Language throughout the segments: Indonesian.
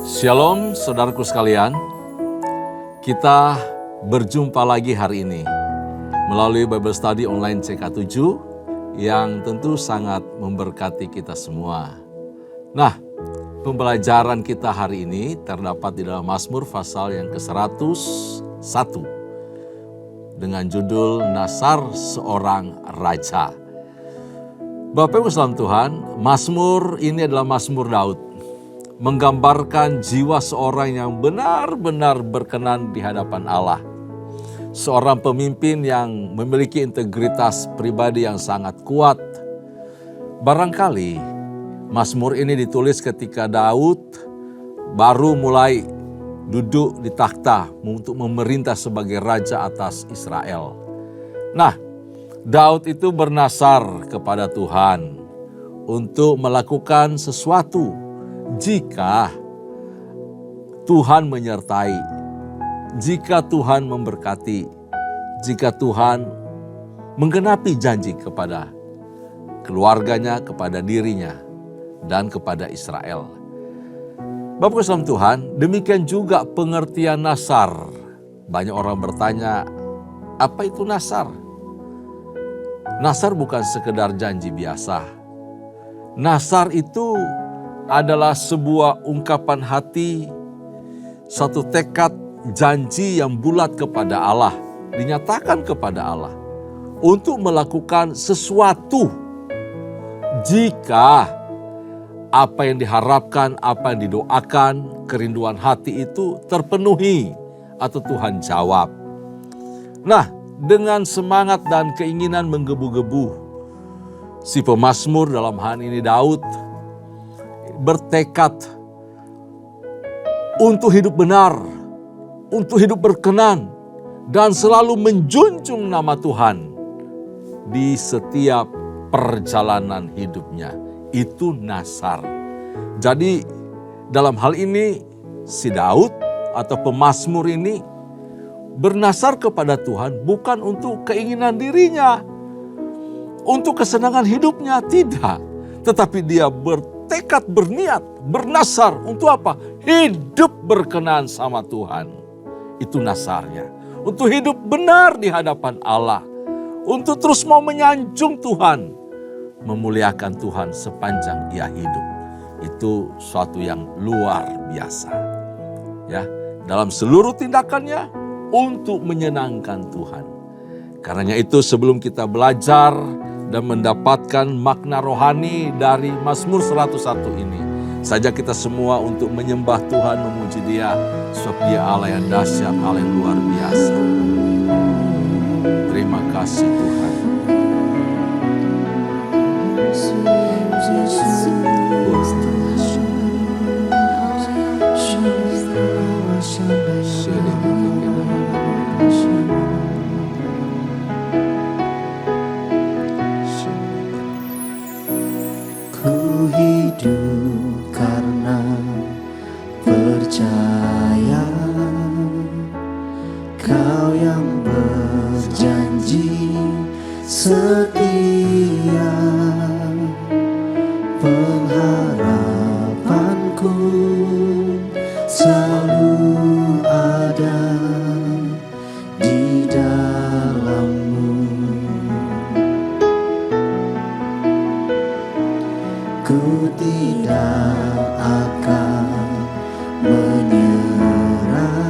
Shalom saudaraku sekalian, kita berjumpa lagi hari ini melalui Bible Study online CK7 yang tentu sangat memberkati kita semua. Nah, pembelajaran kita hari ini terdapat di dalam Mazmur pasal yang ke-101 dengan judul Nasar Seorang Raja. Bapak Ibu salam Tuhan, Mazmur ini adalah Mazmur Daud, menggambarkan jiwa seorang yang benar-benar berkenan di hadapan Allah. Seorang pemimpin yang memiliki integritas pribadi yang sangat kuat. Barangkali Mazmur ini ditulis ketika Daud baru mulai duduk di takhta untuk memerintah sebagai raja atas Israel. Nah, Daud itu bernasar kepada Tuhan untuk melakukan sesuatu jika Tuhan menyertai, jika Tuhan memberkati, jika Tuhan menggenapi janji kepada keluarganya, kepada dirinya, dan kepada Israel. Bapak salam Tuhan, demikian juga pengertian nasar. Banyak orang bertanya, apa itu nasar? Nasar bukan sekedar janji biasa. Nasar itu adalah sebuah ungkapan hati, satu tekad janji yang bulat kepada Allah, dinyatakan kepada Allah untuk melakukan sesuatu jika apa yang diharapkan, apa yang didoakan, kerinduan hati itu terpenuhi atau Tuhan jawab. Nah, dengan semangat dan keinginan menggebu-gebu, si pemazmur dalam hal ini Daud bertekad untuk hidup benar, untuk hidup berkenan, dan selalu menjunjung nama Tuhan di setiap perjalanan hidupnya. Itu nasar. Jadi dalam hal ini si Daud atau pemazmur ini bernasar kepada Tuhan bukan untuk keinginan dirinya, untuk kesenangan hidupnya, tidak. Tetapi dia bertekad, berniat, bernasar untuk apa? Hidup berkenan sama Tuhan. Itu nasarnya. Untuk hidup benar di hadapan Allah. Untuk terus mau menyanjung Tuhan. Memuliakan Tuhan sepanjang ia hidup. Itu suatu yang luar biasa. Ya, dalam seluruh tindakannya untuk menyenangkan Tuhan. Karenanya itu sebelum kita belajar dan mendapatkan makna rohani dari Mazmur 101 ini, saja kita semua untuk menyembah Tuhan, memuji Dia, sebab Dia Allah yang dahsyat, Allah yang luar biasa. Terima kasih Tuhan. Ku hidup karena percaya Kau yang berjanji setia. Pengharapanku selalu ada di dalam-Mu. Ku tidak akan menyerah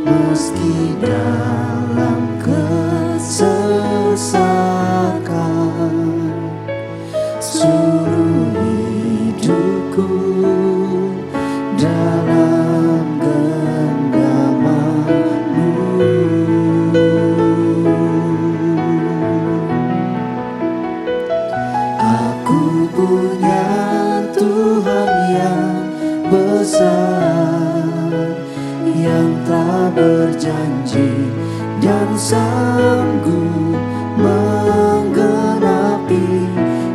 meski dalam kesesakan. Seluruh hidupku dalam genggaman-Mu. Aku punya Tuhan yang besar, yang telah berjanji dan sanggup menggenapi.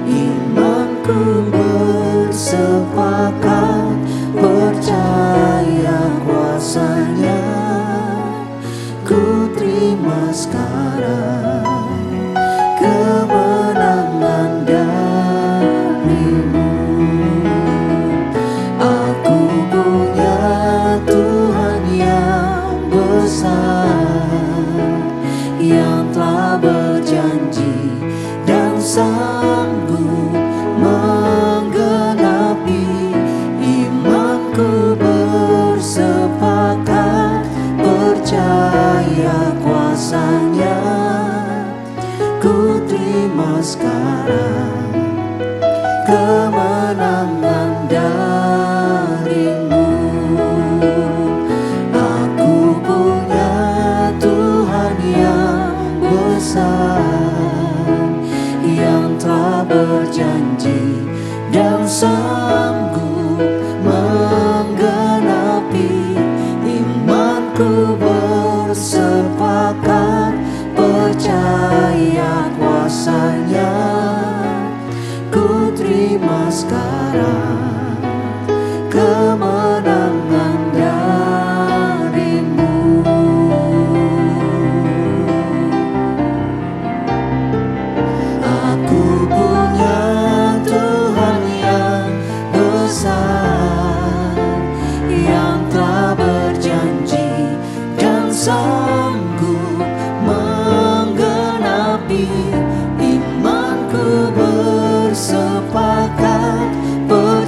Imanku bersepakat percaya kuasa-Nya. Ku terima sekarang kemenangan dari-Mu. Aku sanggup menggenapi. Imanku bersepakat percaya kuasa-Nya. Ku terima sekarang kemenangan dari-Mu. Aku punya Tuhan yang besar, yang telah berjanji dan sanggup menggenapi. Imanku bersepakat percaya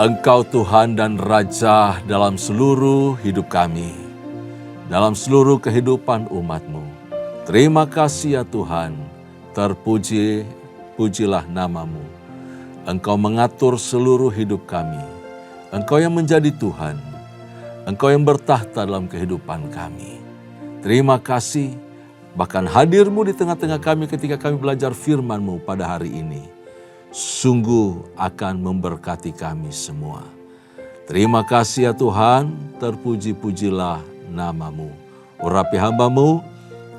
Engkau Tuhan dan Raja dalam seluruh hidup kami, dalam seluruh kehidupan umat-Mu. Terima kasih ya Tuhan, pujilah nama-Mu. Engkau mengatur seluruh hidup kami. Engkau yang menjadi Tuhan. Engkau yang bertahta dalam kehidupan kami. Terima kasih, bahkan hadir-Mu di tengah-tengah kami ketika kami belajar firman-Mu pada hari ini. Sungguh akan memberkati kami semua. Terima kasih ya Tuhan, terpuji-pujilah nama-Mu. Urapi hamba-Mu,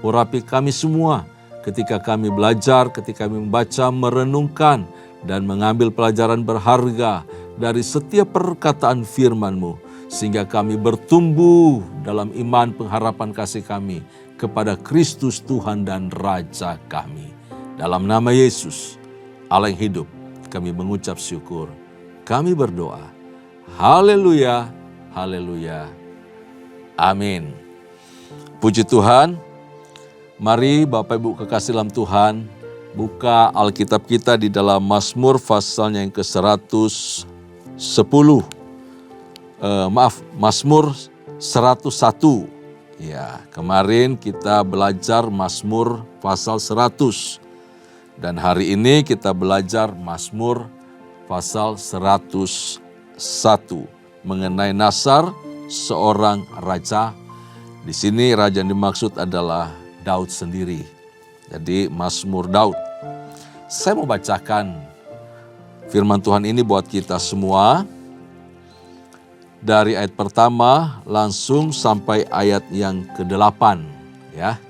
urapi kami semua ketika kami belajar, ketika kami membaca, merenungkan, dan mengambil pelajaran berharga dari setiap perkataan firman-Mu, sehingga kami bertumbuh dalam iman pengharapan kasih kami kepada Kristus Tuhan dan Raja kami. Dalam nama Yesus, Allah yang hidup, kami mengucap syukur. Kami berdoa. Haleluya, haleluya, amin. Puji Tuhan. Mari Bapak Ibu kekasih dalam Tuhan, buka Alkitab kita di dalam Mazmur pasalnya yang ke-110. Mazmur 101. Ya, kemarin kita belajar Mazmur pasal 100. Dan hari ini kita belajar Mazmur pasal 101 mengenai Nasar, seorang raja. Di sini raja yang dimaksud adalah Daud sendiri. Jadi Mazmur Daud. Saya mau bacakan firman Tuhan ini buat kita semua. Dari ayat pertama langsung sampai ayat yang ke-8. Ya,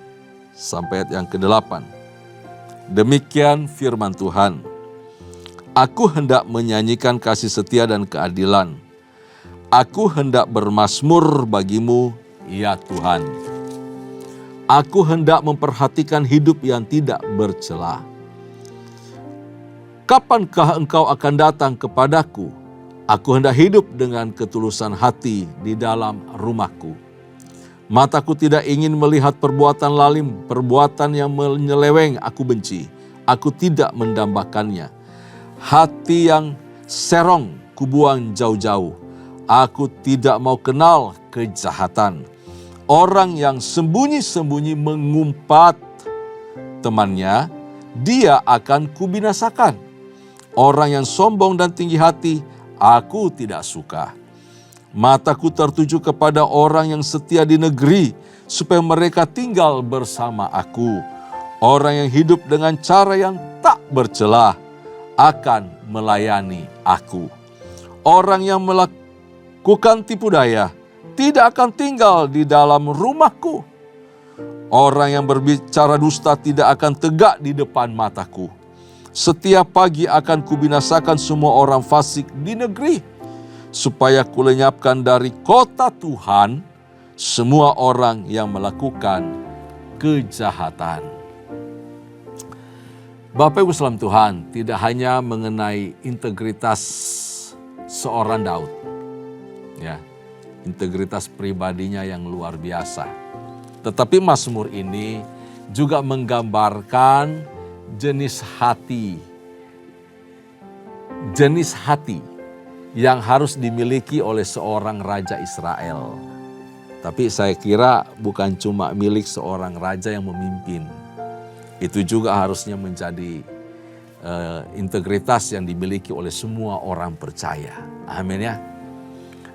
sampai ayat yang ke-8. Demikian firman Tuhan. Aku hendak menyanyikan kasih setia dan keadilan. Aku hendak bermazmur bagimu, ya Tuhan. Aku hendak memperhatikan hidup yang tidak bercela. Kapankah engkau akan datang kepadaku? Aku hendak hidup dengan ketulusan hati di dalam rumahku. Mataku tidak ingin melihat perbuatan lalim, perbuatan yang menyeleweng aku benci. Aku tidak mendambakannya. Hati yang serong kubuang jauh-jauh. Aku tidak mau kenal kejahatan. Orang yang sembunyi-sembunyi mengumpat temannya, dia akan kubinasakan. Orang yang sombong dan tinggi hati, aku tidak suka. Mataku tertuju kepada orang yang setia di negeri, supaya mereka tinggal bersama aku. Orang yang hidup dengan cara yang tak bercelah, akan melayani aku. Orang yang melakukan tipu daya, tidak akan tinggal di dalam rumahku. Orang yang berbicara dusta tidak akan tegak di depan mataku. Setiap pagi akan kubinasakan semua orang fasik di negeri, supaya kulenyapkan dari kota Tuhan semua orang yang melakukan kejahatan. Bapak Ibu salam Tuhan, tidak hanya mengenai integritas seorang Daud, ya, integritas pribadinya yang luar biasa. Tetapi Mazmur ini juga menggambarkan jenis hati yang harus dimiliki oleh seorang raja Israel. Tapi saya kira bukan cuma milik seorang raja yang memimpin. Itu juga harusnya menjadi integritas yang dimiliki oleh semua orang percaya. Amin ya.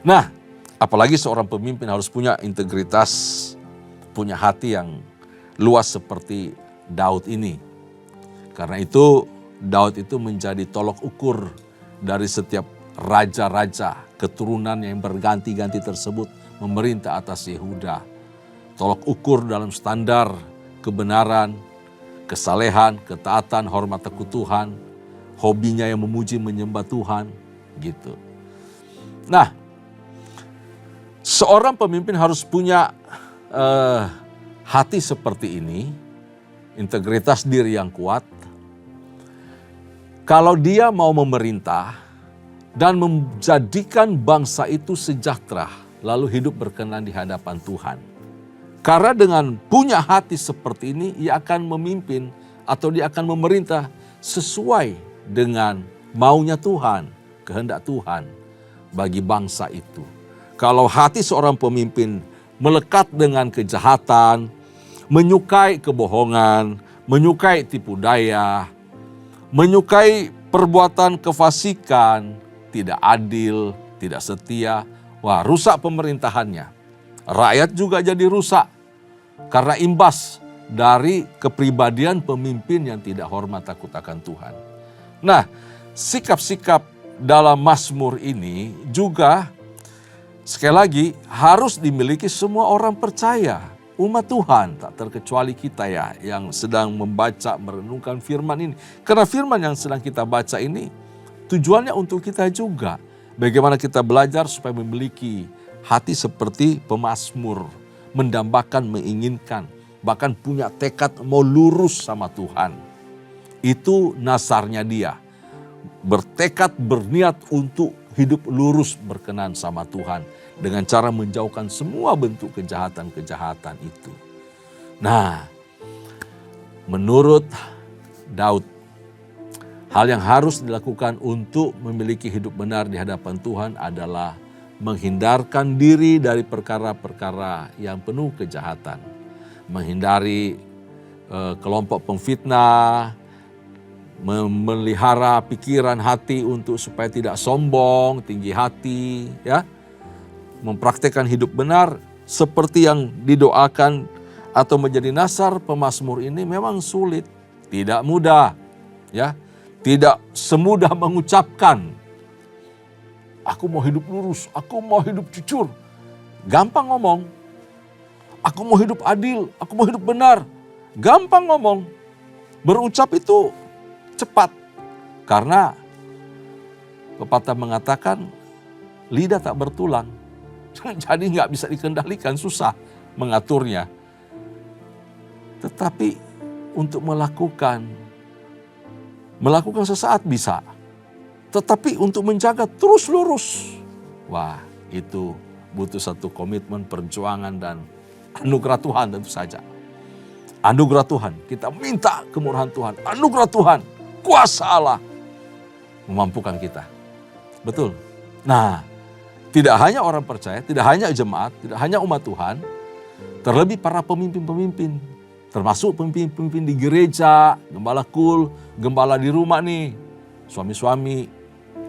Nah, apalagi seorang pemimpin harus punya integritas, punya hati yang luas seperti Daud ini. Karena itu Daud itu menjadi tolok ukur dari setiap raja-raja keturunan yang berganti-ganti tersebut memerintah atas Yehuda. Tolok ukur dalam standar kebenaran, kesalehan, ketaatan, hormat takut Tuhan, hobinya yang memuji menyembah Tuhan, gitu. Nah, seorang pemimpin harus punya hati seperti ini, integritas diri yang kuat. Kalau dia mau memerintah dan menjadikan bangsa itu sejahtera, lalu hidup berkenan di hadapan Tuhan. Karena dengan punya hati seperti ini, ia akan memimpin atau dia akan memerintah sesuai dengan maunya Tuhan, kehendak Tuhan. bagi bangsa itu. Kalau hati seorang pemimpin melekat dengan kejahatan, menyukai kebohongan, menyukai tipu daya, menyukai perbuatan kefasikan, tidak adil, tidak setia, wah rusak pemerintahannya. Rakyat juga jadi rusak karena imbas dari kepribadian pemimpin yang tidak hormat takut akan Tuhan. Nah, sikap-sikap dalam Mazmur ini juga sekali lagi harus dimiliki semua orang percaya, umat Tuhan, tak terkecuali kita ya yang sedang membaca, merenungkan firman ini. Karena firman yang sedang kita baca ini tujuannya untuk kita juga. Bagaimana kita belajar supaya memiliki hati seperti pemazmur, mendambakan, menginginkan, bahkan punya tekad mau lurus sama Tuhan. Itu nasarnya dia. Bertekad, berniat untuk hidup lurus berkenan sama Tuhan dengan cara menjauhkan semua bentuk kejahatan-kejahatan itu. Nah, menurut Daud, hal yang harus dilakukan untuk memiliki hidup benar di hadapan Tuhan adalah menghindarkan diri dari perkara-perkara yang penuh kejahatan. Menghindari kelompok pemfitnah, memelihara pikiran hati untuk supaya tidak sombong, tinggi hati, ya. Mempraktikkan hidup benar seperti yang didoakan atau menjadi nasar pemazmur ini memang sulit, tidak mudah, ya. Tidak semudah mengucapkan, aku mau hidup lurus, aku mau hidup jujur. Gampang ngomong, aku mau hidup adil, aku mau hidup benar. Gampang ngomong, berucap itu cepat. Karena pepatah mengatakan lidah tak bertulang. Jadi nggak bisa dikendalikan, susah mengaturnya. Tetapi untuk melakukan sesaat bisa. Tetapi untuk menjaga terus lurus, wah itu butuh satu komitmen, perjuangan dan anugerah Tuhan tentu saja. Anugerah Tuhan, kita minta kemurahan Tuhan, anugerah Tuhan, kuasa Allah memampukan kita. Betul. Nah, tidak hanya orang percaya, tidak hanya jemaat, tidak hanya umat Tuhan, terlebih para pemimpin-pemimpin, termasuk pemimpin-pemimpin di gereja, gembala kul, gembala di rumah nih, suami-suami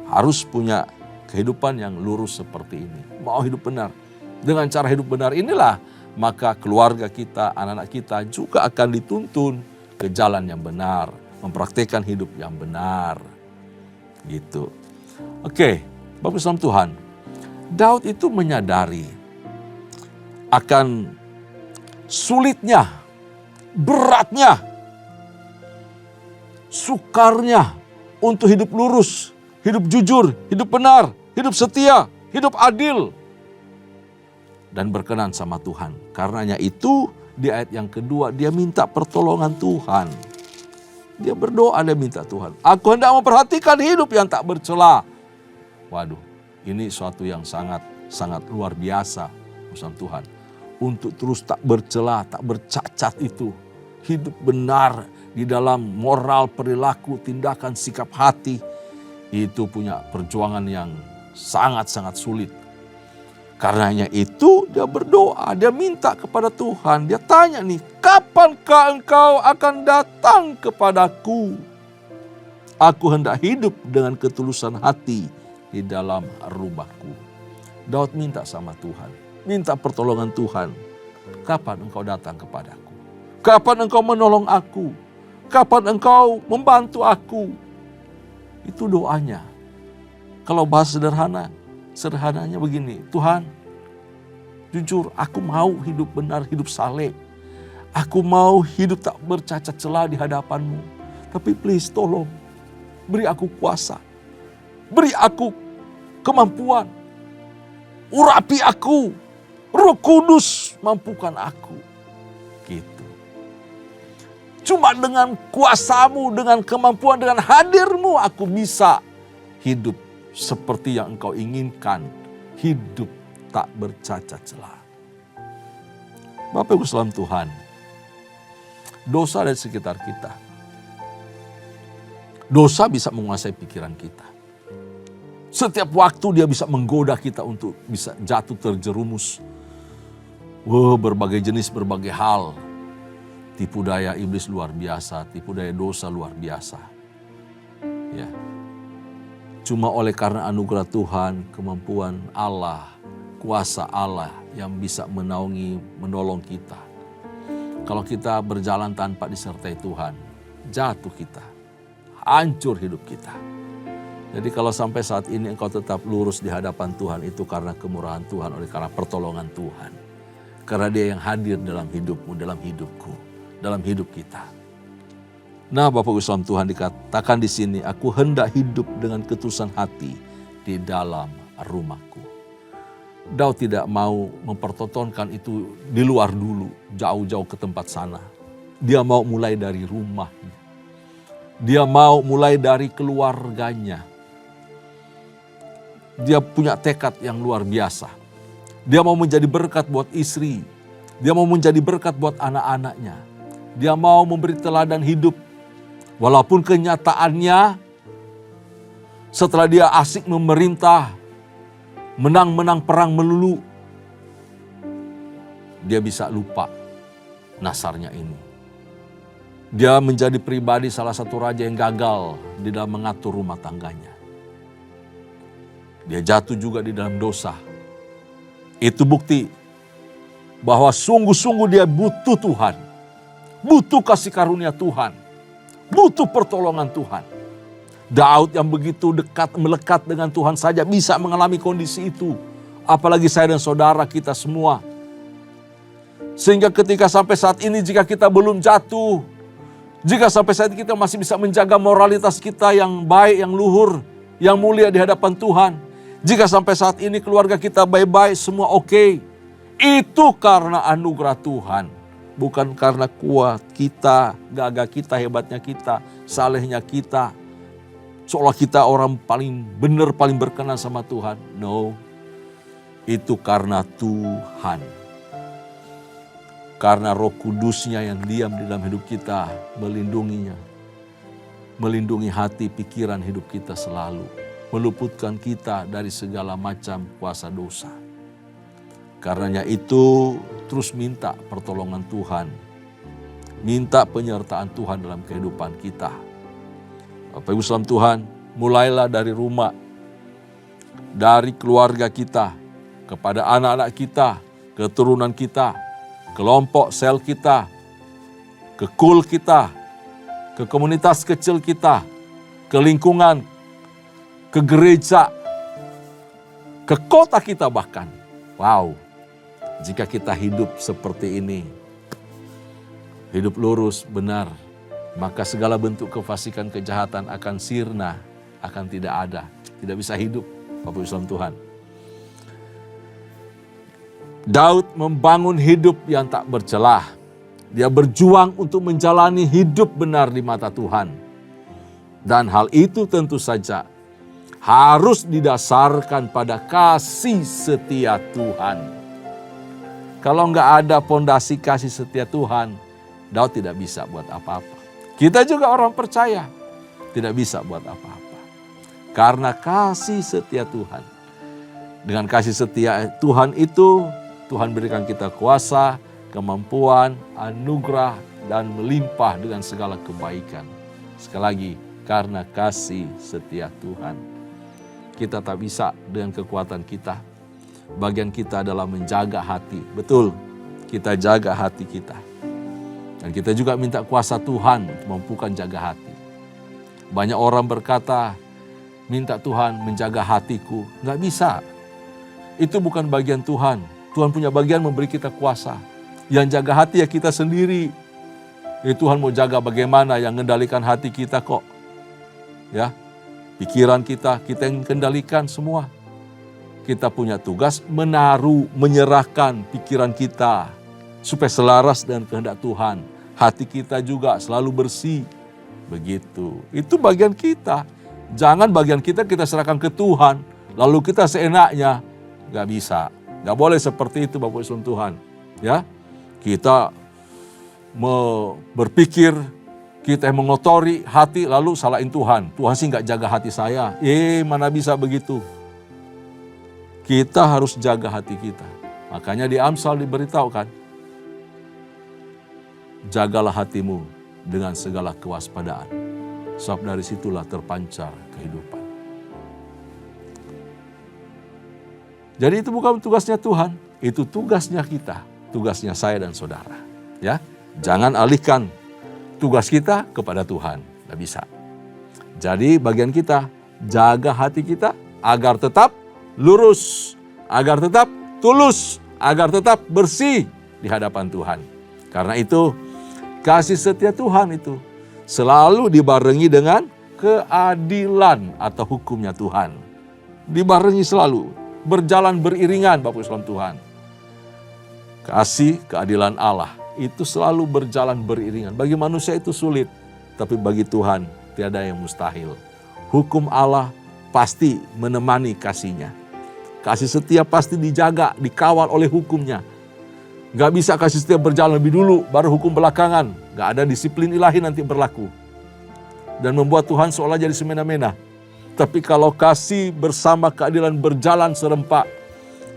harus punya kehidupan yang lurus seperti ini. Mau hidup benar. Dengan cara hidup benar inilah, maka keluarga kita, anak-anak kita juga akan dituntun ke jalan yang benar, mempraktikkan hidup yang benar. Gitu. Oke, Bapak Islam Tuhan, Daud itu menyadari akan sulitnya, beratnya, sukarnya untuk hidup lurus, hidup jujur, hidup benar, hidup setia, hidup adil, dan berkenan sama Tuhan. Karenanya itu di ayat yang kedua dia minta pertolongan Tuhan. Dia berdoa, dia minta Tuhan, aku hendak memperhatikan hidup yang tak bercela. Waduh, ini suatu yang sangat luar biasa urusan Tuhan. Untuk terus tak bercela, tak bercacat itu. Hidup benar di dalam moral, perilaku, tindakan, sikap hati. Itu punya perjuangan yang sangat-sangat sulit. Karenanya itu dia berdoa, dia minta kepada Tuhan. Dia tanya nih, kapankah engkau akan datang kepadaku? Aku hendak hidup dengan ketulusan hati di dalam rumahku. Daud minta sama Tuhan, minta pertolongan Tuhan. Kapan engkau datang kepadaku? Kapan engkau menolong aku? Kapan engkau membantu aku? Itu doanya. Kalau bahasa sederhananya begini, Tuhan, jujur aku mau hidup benar, hidup saleh. Aku mau hidup tak bercacat celah di hadapan-Mu. Tapi please tolong, beri aku kuasa. Beri aku kemampuan. Urapi aku. Roh Kudus mampukan aku. Gitu. Cuma dengan kuasa-Mu, dengan kemampuan, dengan hadir-Mu aku bisa hidup seperti yang Engkau inginkan. Hidup tak bercacat celah. Bapak Ibu salam Tuhan, dosa dari sekitar kita. Dosa bisa menguasai pikiran kita. Setiap waktu dia bisa menggoda kita untuk bisa jatuh terjerumus. Berbagai jenis, berbagai hal. Tipu daya iblis luar biasa, tipu daya dosa luar biasa. Ya. Cuma oleh karena anugerah Tuhan, kemampuan Allah, kuasa Allah yang bisa menaungi, menolong kita. Kalau kita berjalan tanpa disertai Tuhan, jatuh kita, hancur hidup kita. Jadi kalau sampai saat ini engkau tetap lurus di hadapan Tuhan, itu karena kemurahan Tuhan, oleh karena pertolongan Tuhan. Karena Dia yang hadir dalam hidupmu, dalam hidupku, dalam hidup kita. Nah, Bapak Ibu saudara Tuhan, dikatakan di sini, aku hendak hidup dengan ketulusan hati di dalam rumahku. Daud tidak mau mempertontonkan itu di luar dulu, jauh-jauh ke tempat sana. Dia mau mulai dari rumahnya. Dia mau mulai dari keluarganya. Dia punya tekad yang luar biasa. Dia mau menjadi berkat buat istri. Dia mau menjadi berkat buat anak-anaknya. Dia mau memberi teladan hidup. Walaupun kenyataannya setelah dia asik memerintah, menang-menang perang melulu, dia bisa lupa nasarnya ini. Dia menjadi pribadi salah satu raja yang gagal di dalam mengatur rumah tangganya. Dia jatuh juga di dalam dosa. Itu bukti bahwa sungguh-sungguh dia butuh Tuhan. Butuh kasih karunia Tuhan. Butuh pertolongan Tuhan. Daud yang begitu dekat, melekat dengan Tuhan saja bisa mengalami kondisi itu. Apalagi saya dan saudara kita semua. Sehingga ketika sampai saat ini jika kita belum jatuh, jika sampai saat ini kita masih bisa menjaga moralitas kita yang baik, yang luhur, yang mulia di hadapan Tuhan. Jika sampai saat ini keluarga kita baik-baik, semua oke. Itu karena anugerah Tuhan. Bukan karena kuat kita, gagah kita, hebatnya kita, salehnya kita. Seolah kita orang paling benar, paling berkenan sama Tuhan. No, itu karena Tuhan. Karena Roh Kudusnya yang diam di dalam hidup kita, melindunginya. Melindungi hati, pikiran hidup kita selalu. Meluputkan kita dari segala macam kuasa dosa. Karenanya itu terus minta pertolongan Tuhan. Minta penyertaan Tuhan dalam kehidupan kita. Bapak Ibu salam Tuhan, mulailah dari rumah. Dari keluarga kita, kepada anak-anak kita, keturunan kita, kelompok sel kita, ke kul kita, ke komunitas kecil kita, ke lingkungan, ke gereja, ke kota kita bahkan. Wow, jika kita hidup seperti ini, hidup lurus, benar, maka segala bentuk kefasikan, kejahatan akan sirna, akan tidak ada, tidak bisa hidup. Bapak Ibu saudara Tuhan. Daud membangun hidup yang tak bercelah. Dia berjuang untuk menjalani hidup benar di mata Tuhan. Dan hal itu tentu saja harus didasarkan pada kasih setia Tuhan. Kalau enggak ada pondasi kasih setia Tuhan, Daud tidak bisa buat apa-apa. Kita juga orang percaya tidak bisa buat apa-apa. Karena kasih setia Tuhan. Dengan kasih setia Tuhan itu, Tuhan berikan kita kuasa, kemampuan, anugerah, dan melimpah dengan segala kebaikan. Sekali lagi, karena kasih setia Tuhan. Kita tak bisa dengan kekuatan kita. Bagian kita adalah menjaga hati. Betul, kita jaga hati kita. Dan kita juga minta kuasa Tuhan untuk mampukan jaga hati. Banyak orang berkata, minta Tuhan menjaga hatiku. Nggak bisa. Itu bukan bagian Tuhan. Tuhan punya bagian memberi kita kuasa. Yang jaga hati ya kita sendiri. Tuhan mau jaga bagaimana yang mengendalikan hati kita kok. Ya, pikiran kita yang kendalikan semua. Kita punya tugas menyerahkan pikiran kita supaya selaras dengan kehendak Tuhan. Hati kita juga selalu bersih. Begitu. Itu bagian kita. Jangan bagian kita serahkan ke Tuhan. Lalu kita seenaknya. Gak bisa. Gak boleh seperti itu Bapak Ibu Tuhan. Ya, kita berpikir, Kita yang mengotori hati lalu salahin Tuhan. Tuhan sih nggak jaga hati saya. Mana bisa begitu. Kita harus jaga hati kita. Makanya di Amsal diberitahukan, jagalah hatimu dengan segala kewaspadaan. Sebab dari situlah terpancar kehidupan. Jadi itu bukan tugasnya Tuhan, itu tugasnya kita, tugasnya saya dan saudara. Ya, jangan alihkan tugas kita kepada Tuhan, tidak bisa. Jadi bagian kita, jaga hati kita agar tetap lurus, agar tetap tulus, agar tetap bersih di hadapan Tuhan. Karena itu kasih setia Tuhan itu selalu dibarengi dengan keadilan atau hukumnya Tuhan. Dibarengi selalu, berjalan beriringan Bapak Islam Tuhan. Kasih keadilan Allah itu selalu berjalan beriringan. Bagi manusia itu sulit, tapi bagi Tuhan tiada yang mustahil. Hukum Allah pasti menemani kasihnya. Kasih setia pasti dijaga, dikawal oleh hukumnya. Gak bisa kasih setia berjalan lebih dulu, baru hukum belakangan. Gak ada disiplin ilahi nanti berlaku. Dan membuat Tuhan seolah jadi semena-mena. Tapi kalau kasih bersama keadilan berjalan serempak,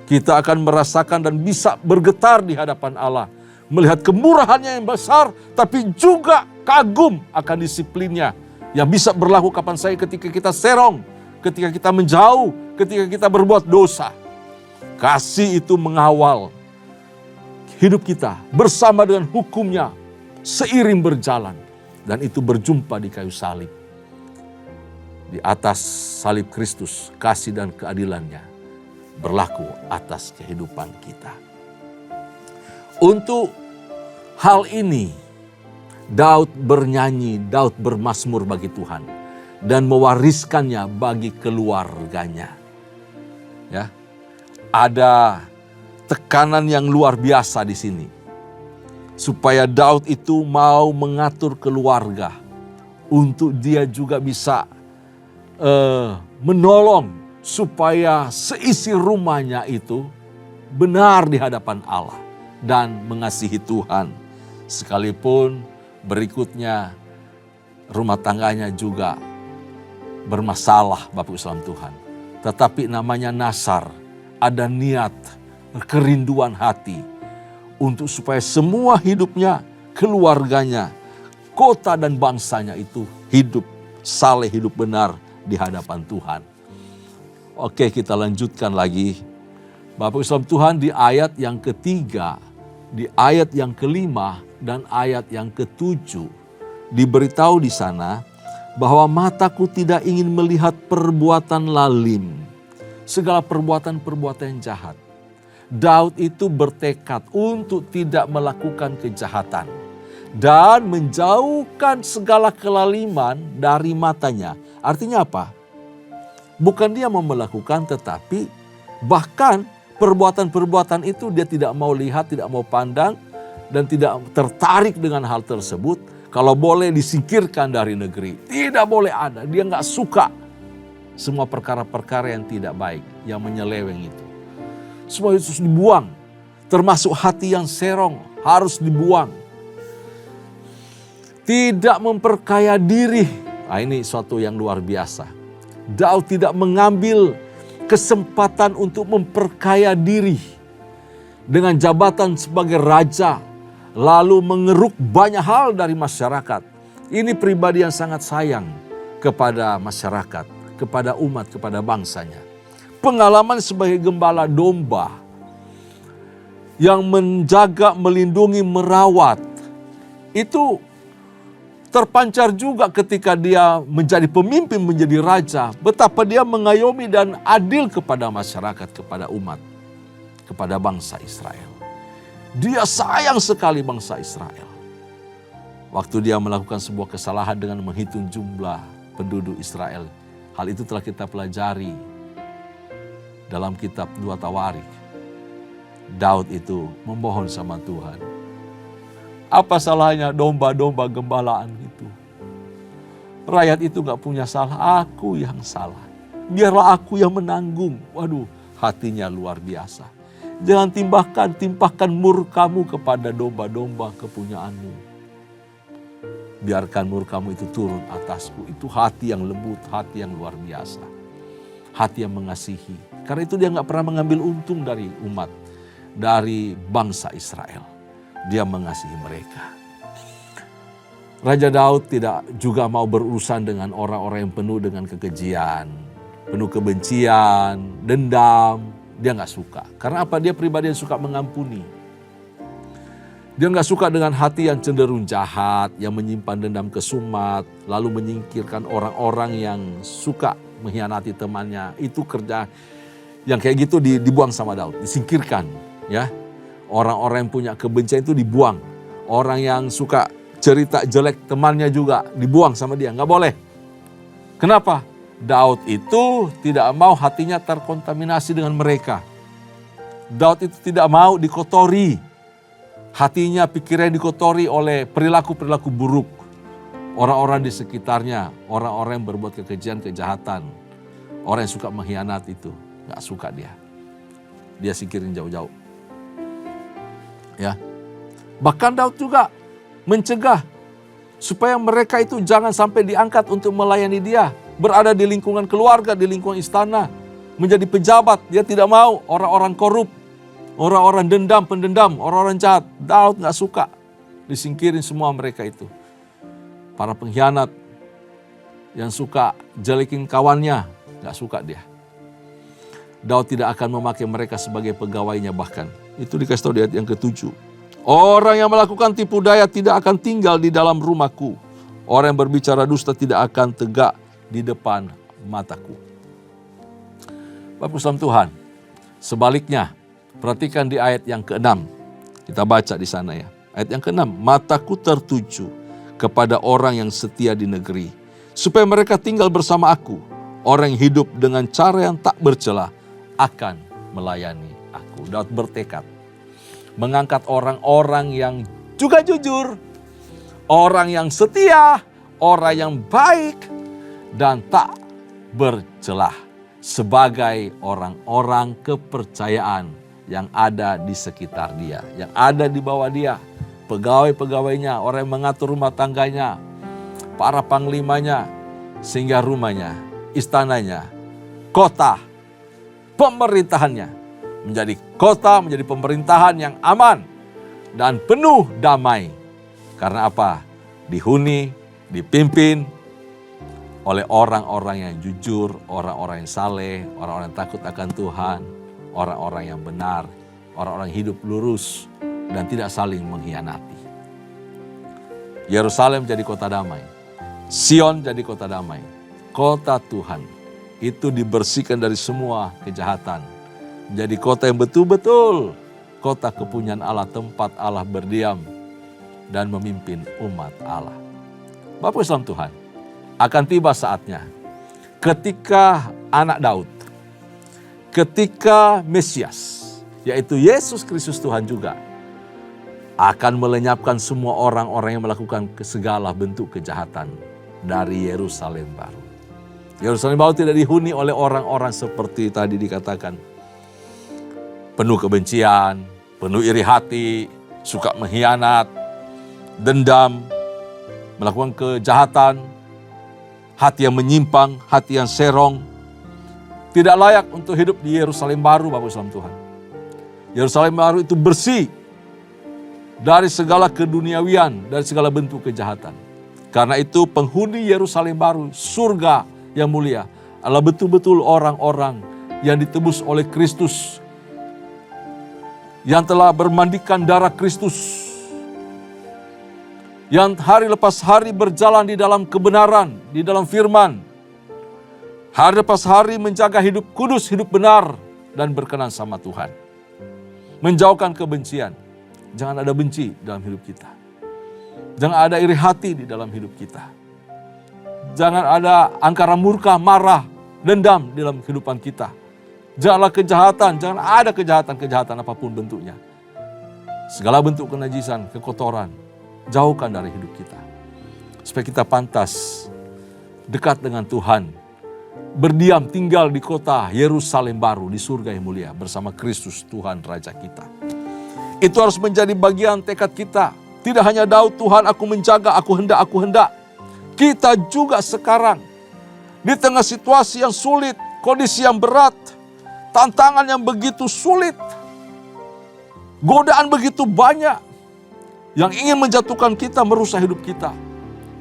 kita akan merasakan dan bisa bergetar di hadapan Allah. Melihat kemurahannya yang besar, tapi juga kagum akan disiplinnya. Yang bisa berlaku kapan saja ketika kita serong, ketika kita menjauh, ketika kita berbuat dosa. Kasih itu mengawal hidup kita bersama dengan hukumnya, seiring berjalan. Dan itu berjumpa di kayu salib. Di atas salib Kristus, kasih dan keadilannya berlaku atas kehidupan kita. Untuk hal ini, Daud bernyanyi, Daud bermazmur bagi Tuhan dan mewariskannya bagi keluarganya. Ya, ada tekanan yang luar biasa di sini, supaya Daud itu mau mengatur keluarga untuk dia juga bisa menolong supaya seisi rumahnya itu benar di hadapan Allah dan mengasihi Tuhan. Sekalipun berikutnya rumah tangganya juga bermasalah Bapak Islam Tuhan. Tetapi namanya nasar, ada niat, kerinduan hati untuk supaya semua hidupnya, keluarganya, kota dan bangsanya itu hidup saleh, hidup benar di hadapan Tuhan. Oke, kita lanjutkan lagi. Bapak Islam Tuhan, di ayat yang ketiga, di ayat yang kelima, dan ayat yang ketujuh diberitahu di sana bahwa mataku tidak ingin melihat perbuatan lalim, segala perbuatan-perbuatan yang jahat. Daud itu bertekad untuk tidak melakukan kejahatan dan menjauhkan segala kelaliman dari matanya. Artinya apa? Bukan dia mau melakukan, tetapi bahkan perbuatan-perbuatan itu dia tidak mau lihat, tidak mau pandang, dan tidak tertarik dengan hal tersebut. Kalau boleh disingkirkan dari negeri, tidak boleh ada. Dia nggak suka semua perkara-perkara yang tidak baik, yang menyeleweng itu. Semua itu harus dibuang, termasuk hati yang serong harus dibuang. Tidak memperkaya diri. Nah, ini suatu yang luar biasa. Daud tidak mengambil kesempatan untuk memperkaya diri dengan jabatan sebagai raja, lalu mengeruk banyak hal dari masyarakat. Ini pribadi yang sangat sayang kepada masyarakat, kepada umat, kepada bangsanya. Pengalaman sebagai gembala domba yang menjaga, melindungi, merawat, itu terpancar juga ketika dia menjadi pemimpin, menjadi raja. Betapa dia mengayomi dan adil kepada masyarakat, kepada umat, kepada bangsa Israel. Dia sayang sekali bangsa Israel. Waktu dia melakukan sebuah kesalahan dengan menghitung jumlah penduduk Israel. Hal itu telah kita pelajari dalam kitab 2 Tawarik. Daud itu memohon sama Tuhan. Apa salahnya domba-domba gembalaan itu? Rakyat itu gak punya salah, aku yang salah. Biarlah aku yang menanggung. Waduh, hatinya luar biasa. Jangan timpahkan murkamu kepada domba-domba kepunyaanmu. biarkan murkamu itu turun atasku. Itu hati yang lembut, hati yang luar biasa. Hati yang mengasihi. Karena itu dia gak pernah mengambil untung dari umat, dari bangsa Israel. Dia mengasihi mereka. Raja Daud tidak juga mau berurusan dengan orang-orang yang penuh dengan kekejian, penuh kebencian, dendam. Dia gak suka. Karena apa? Dia pribadi yang suka mengampuni. Dia gak suka dengan hati yang cenderung jahat, yang menyimpan dendam kesumat, lalu menyingkirkan orang-orang yang suka mengkhianati temannya. Itu kerja yang kayak gitu dibuang sama Daud, disingkirkan. Ya, orang-orang yang punya kebencian itu dibuang. Orang yang suka cerita jelek temannya juga dibuang sama dia, gak boleh. Kenapa? Daud itu tidak mau hatinya terkontaminasi dengan mereka. Daud itu tidak mau dikotori. Hatinya, pikirannya dikotori oleh perilaku-perilaku buruk. Orang-orang di sekitarnya, orang-orang yang berbuat kekejian, kejahatan. Orang yang suka mengkhianati itu, gak suka dia. Dia singkirin jauh-jauh. Ya. Bahkan Daud juga mencegah supaya mereka itu jangan sampai diangkat untuk melayani dia. Berada di lingkungan keluarga, di lingkungan istana. Menjadi pejabat, dia tidak mau orang-orang korup. Orang-orang dendam, pendendam, orang-orang jahat. Daud gak suka. Disingkirin semua mereka itu. Para pengkhianat yang suka jelekin kawannya, gak suka dia. Daud tidak akan memakai mereka sebagai pegawainya bahkan. Itu dikasih tahu di ayat yang ke-7. Orang yang melakukan tipu daya tidak akan tinggal di dalam rumahku. Orang yang berbicara dusta tidak akan tegak di depan mataku. Bapak Salam Tuhan, sebaliknya, perhatikan di ayat yang ke-6. Kita baca di sana ya. Ayat yang ke-6. Mataku tertuju kepada orang yang setia di negeri, supaya mereka tinggal bersama aku. Orang yang hidup dengan cara yang tak bercela akan melayani aku. Daud bertekad mengangkat orang-orang yang juga jujur, orang yang setia, orang yang baik dan tak bercelah sebagai orang-orang kepercayaan yang ada di sekitar dia, yang ada di bawah dia, pegawai-pegawainya, orang yang mengatur rumah tangganya, para panglimanya, sehingga rumahnya, istananya, kota, pemerintahannya menjadi kota, menjadi pemerintahan yang aman dan penuh damai. Karena apa? Dihuni, dipimpin oleh orang-orang yang jujur, orang-orang yang saleh, orang-orang yang takut akan Tuhan, orang-orang yang benar, orang-orang yang hidup lurus dan tidak saling mengkhianati. Yerusalem jadi kota damai. Sion jadi kota damai. Kota Tuhan itu dibersihkan dari semua kejahatan. Jadi kota yang betul-betul kota kepunyaan Allah, tempat Allah berdiam dan memimpin umat Allah. Bapak Islam Tuhan, akan tiba saatnya ketika anak Daud, ketika Mesias, yaitu Yesus Kristus Tuhan juga, akan melenyapkan semua orang-orang yang melakukan segala bentuk kejahatan dari Yerusalem baru. Yerusalem baru tidak dihuni oleh orang-orang seperti tadi dikatakan, penuh kebencian, penuh iri hati, suka mengkhianat, dendam, melakukan kejahatan, hati yang menyimpang, hati yang serong. Tidak layak untuk hidup di Yerusalem baru, Bapak Islam Tuhan. Yerusalem baru itu bersih dari segala keduniawian, dari segala bentuk kejahatan. Karena itu penghuni Yerusalem baru, surga yang mulia, adalah betul-betul orang-orang yang ditebus oleh Kristus, yang telah bermandikan darah Kristus, yang hari lepas hari berjalan di dalam kebenaran, di dalam firman, hari lepas hari menjaga hidup kudus, hidup benar, dan berkenan sama Tuhan. Menjauhkan kebencian. Jangan ada benci dalam hidup kita. Jangan ada iri hati di dalam hidup kita. Jangan ada angkara murka, marah, dendam di dalam kehidupan kita. Janganlah kejahatan, jangan ada kejahatan-kejahatan apapun bentuknya. Segala bentuk kenajisan, kekotoran, jauhkan dari hidup kita. Supaya kita pantas dekat dengan Tuhan. Berdiam tinggal di kota Yerusalem baru, di surga yang mulia bersama Kristus Tuhan Raja kita. Itu harus menjadi bagian tekad kita. Tidak hanya Daud, Tuhan aku menjaga, aku hendak. Kita juga sekarang di tengah situasi yang sulit, kondisi yang berat, tantangan yang begitu sulit, godaan begitu banyak yang ingin menjatuhkan kita, merusak hidup kita.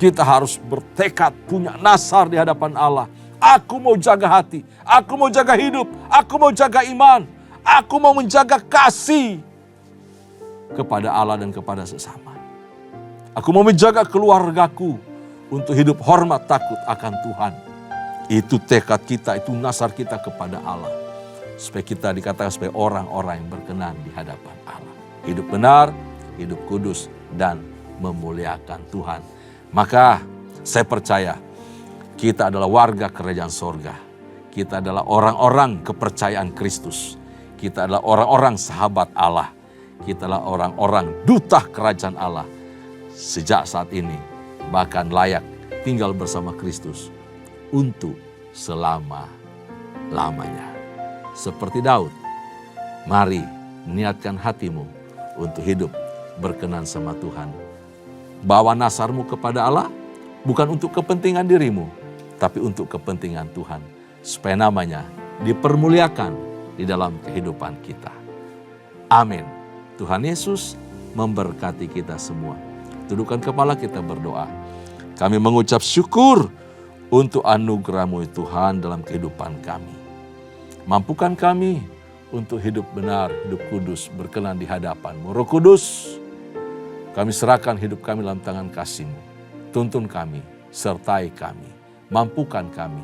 Kita harus bertekad, punya nasar di hadapan Allah. Aku mau jaga hati, aku mau jaga hidup, aku mau jaga iman, aku mau menjaga kasih kepada Allah dan kepada sesama. Aku mau menjaga keluargaku untuk hidup hormat takut akan Tuhan. Itu tekad kita, itu nasar kita kepada Allah. Supaya kita dikatakan sebagai orang-orang yang berkenan di hadapan Allah. Hidup benar, hidup kudus, dan memuliakan Tuhan. Maka saya percaya kita adalah warga kerajaan sorga. Kita adalah orang-orang kepercayaan Kristus. Kita adalah orang-orang sahabat Allah. Kita adalah orang-orang duta kerajaan Allah. Sejak saat ini bahkan layak tinggal bersama Kristus untuk selama-lamanya. Seperti Daud, mari niatkan hatimu untuk hidup berkenan sama Tuhan. Bawa nasarmu kepada Allah, bukan untuk kepentingan dirimu, tapi untuk kepentingan Tuhan. Supaya namanya dipermuliakan di dalam kehidupan kita. Amin. Tuhan Yesus memberkati kita semua. Tundukkan kepala, kita berdoa. Kami mengucap syukur untuk anugerah-Mu Tuhan dalam kehidupan kami. Mampukan kami untuk hidup benar, hidup kudus, berkenan di hadapan-Mu. Roh Kudus, kami serahkan hidup kami dalam tangan kasih-Mu. Tuntun kami, sertai kami, mampukan kami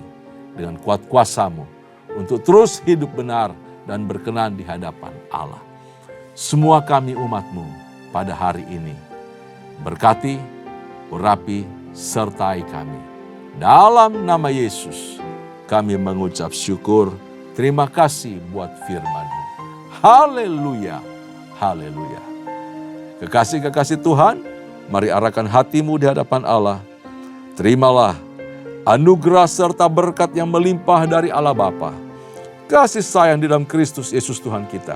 dengan kuat kuasa-Mu untuk terus hidup benar dan berkenan di hadapan Allah. Semua kami umat-Mu pada hari ini, berkati, urapi, sertai kami. Dalam nama Yesus, kami mengucap syukur, terima kasih buat firman-Mu. Haleluya, haleluya. Kekasih-kekasih Tuhan, mari arahkan hatimu di hadapan Allah. Terimalah anugerah serta berkat yang melimpah dari Allah Bapa, kasih sayang di dalam Kristus Yesus Tuhan kita,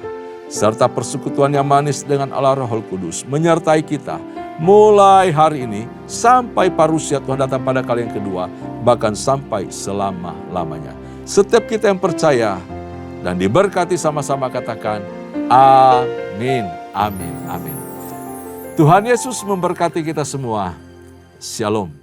serta persekutuan yang manis dengan Allah Roh Kudus menyertai kita mulai hari ini sampai parusia Tuhan datang pada kali yang kedua, bahkan sampai selama-lamanya. Setiap kita yang percaya dan diberkati sama-sama katakan amin, amin, amin. Tuhan Yesus memberkati kita semua. Shalom.